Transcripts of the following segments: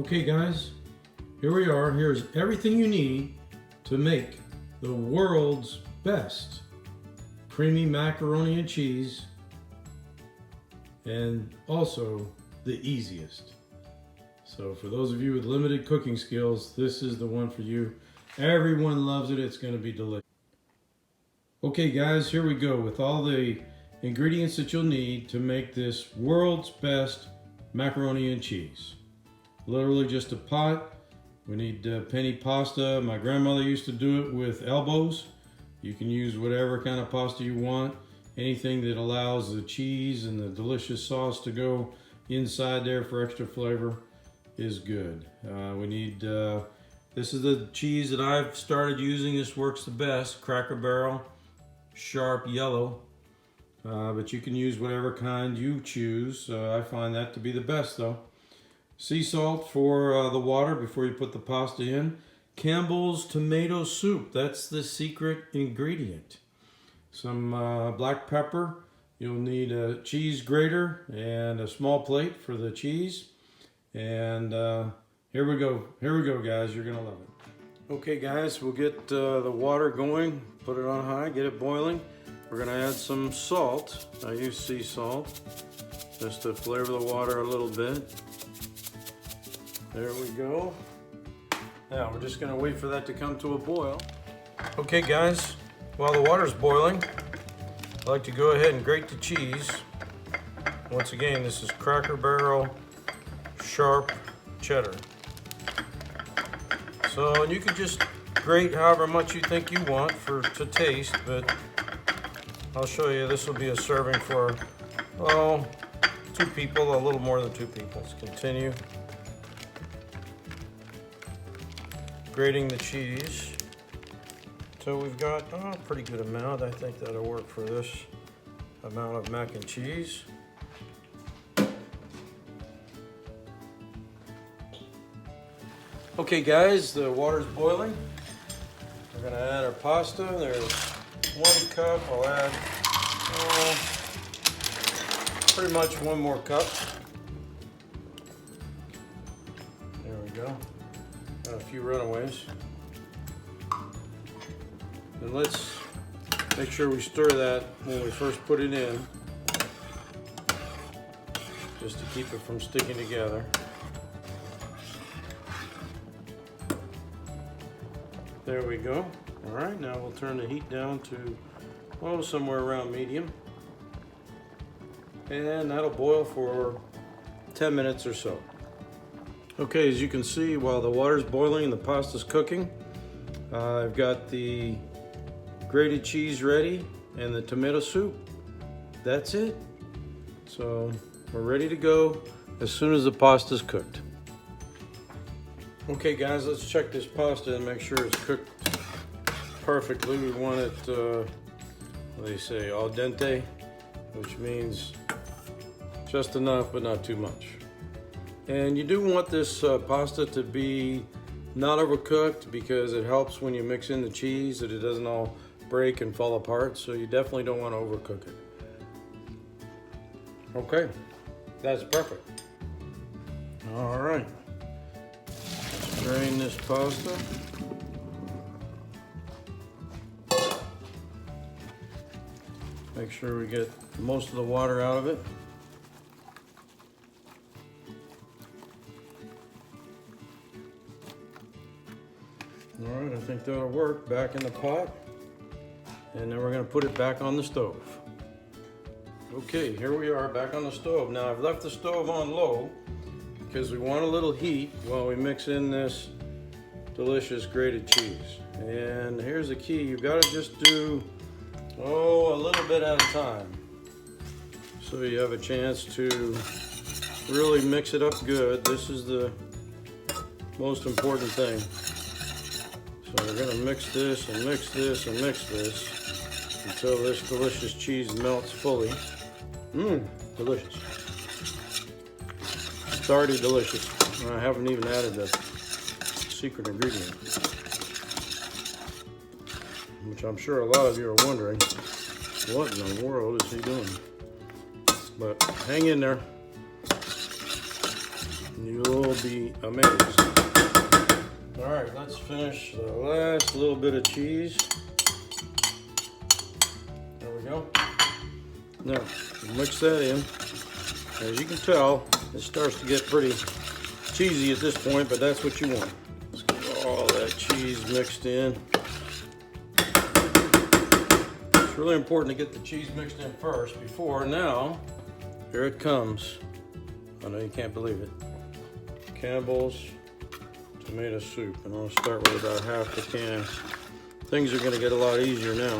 Okay guys, here we are. Here's everything you need to make the world's best creamy macaroni and cheese, and also the easiest. So for those of you with limited cooking skills, this is the one for you. Everyone loves it. It's going to be delicious. Okay guys, here we go with all the ingredients that you'll need to make this world's best macaroni and cheese. Literally just a pot. We need penny pasta. My grandmother used to do it with elbows. You can use whatever kind of pasta you want. Anything that allows the cheese and the delicious sauce to go inside there for extra flavor is good. We need, this is the cheese that I've started using. This works the best. Cracker Barrel, sharp yellow. But you can use whatever kind you choose. I find that to be the best though. Sea salt for the water before you put the pasta in. Campbell's tomato soup, that's the secret ingredient. Some black pepper. You'll need a cheese grater and a small plate for the cheese. And here we go guys, you're gonna love it. Okay guys, we'll get the water going, put it on high, get it boiling. We're gonna add some salt. I use sea salt just to flavor the water a little bit. There we go. Now we're just gonna wait for that to come to a boil. Okay guys, while the water's boiling, I like to go ahead and grate the cheese. Once again, this is Cracker Barrel sharp cheddar. So you can just grate however much you think you want to taste, but I'll show you, this will be a serving for, oh, 2 people, a little more than 2 people. Let's continue. Grating the cheese. So we've got a pretty good amount. I think that'll work for this amount of mac and cheese. Okay guys, the water's boiling. We're gonna add our pasta. There's 1 cup. I'll add pretty much 1 more cup. There we go. Got a few runaways. And let's make sure we stir that when we first put it in, just to keep it from sticking together. There we go. All right, now we'll turn the heat down to, oh, somewhere around medium. And that'll boil for 10 minutes or so. Okay, as you can see, while the water's boiling and the pasta's cooking, I've got the grated cheese ready and the tomato soup. That's it. So we're ready to go as soon as the pasta's cooked. Okay guys, let's check this pasta and make sure it's cooked perfectly. We want it, what do they say, al dente, which means just enough but not too much. And you do want this pasta to be not overcooked, because it helps when you mix in the cheese that it doesn't all break and fall apart. So you definitely don't want to overcook it. Okay, that's perfect. All right, let's drain this pasta. Make sure we get most of the water out of it. All right, I think that'll work. Back in the pot, and then we're gonna put it back on the stove. Okay, here we are back on the stove. Now I've left the stove on low because we want a little heat while we mix in this delicious grated cheese. And here's the key, you've got to just do, a little bit at a time, so you have a chance to really mix it up good. This is the most important thing. So we're gonna mix this and mix this and mix this until this delicious cheese melts fully. Delicious. It's already delicious. I haven't even added the secret ingredient, which I'm sure a lot of you are wondering, what in the world is he doing? But hang in there. You'll be amazed. All right, let's finish the last little bit of cheese. There we go. Now, mix that in. As you can tell, it starts to get pretty cheesy at this point, but that's what you want. Let's get all that cheese mixed in. It's really important to get the cheese mixed in first before. Now, here it comes. I know you can't believe it. Campbell's tomato soup, and I'll start with about half the can. Things are going to get a lot easier now.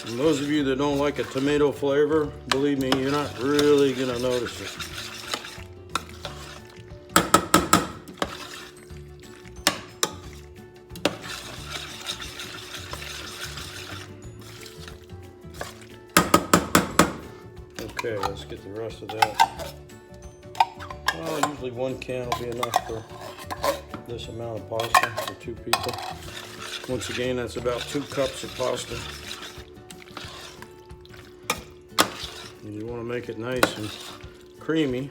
And those of you that don't like a tomato flavor, believe me, you're not really going to notice it. Okay, let's get the rest of that. Well, usually 1 can will be enough for this amount of pasta for 2 people. Once again, that's about 2 cups of pasta. And you want to make it nice and creamy.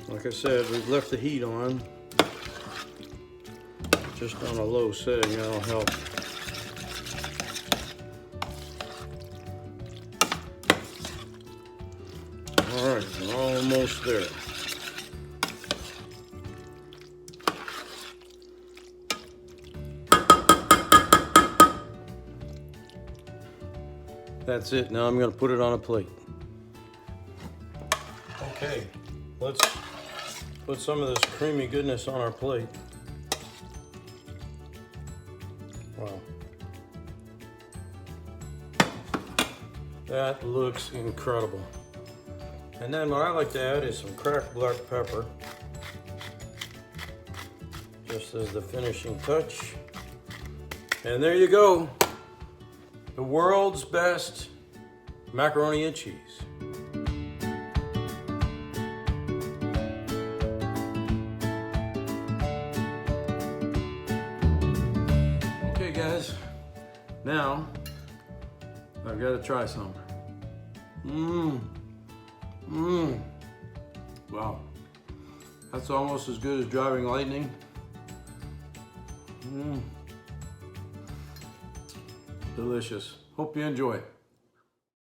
Like I said, we've left the heat on, just on a low setting. That'll help. All right, we're almost there. That's it. Now I'm going to put it on a plate. Okay, let's put some of this creamy goodness on our plate. Wow. That looks incredible. And then what I like to add is some cracked black pepper, just as the finishing touch. And there you go, the world's best macaroni and cheese. Okay guys, now I've got to try some. Wow, that's almost as good as driving lightning. Delicious. Hope you enjoy.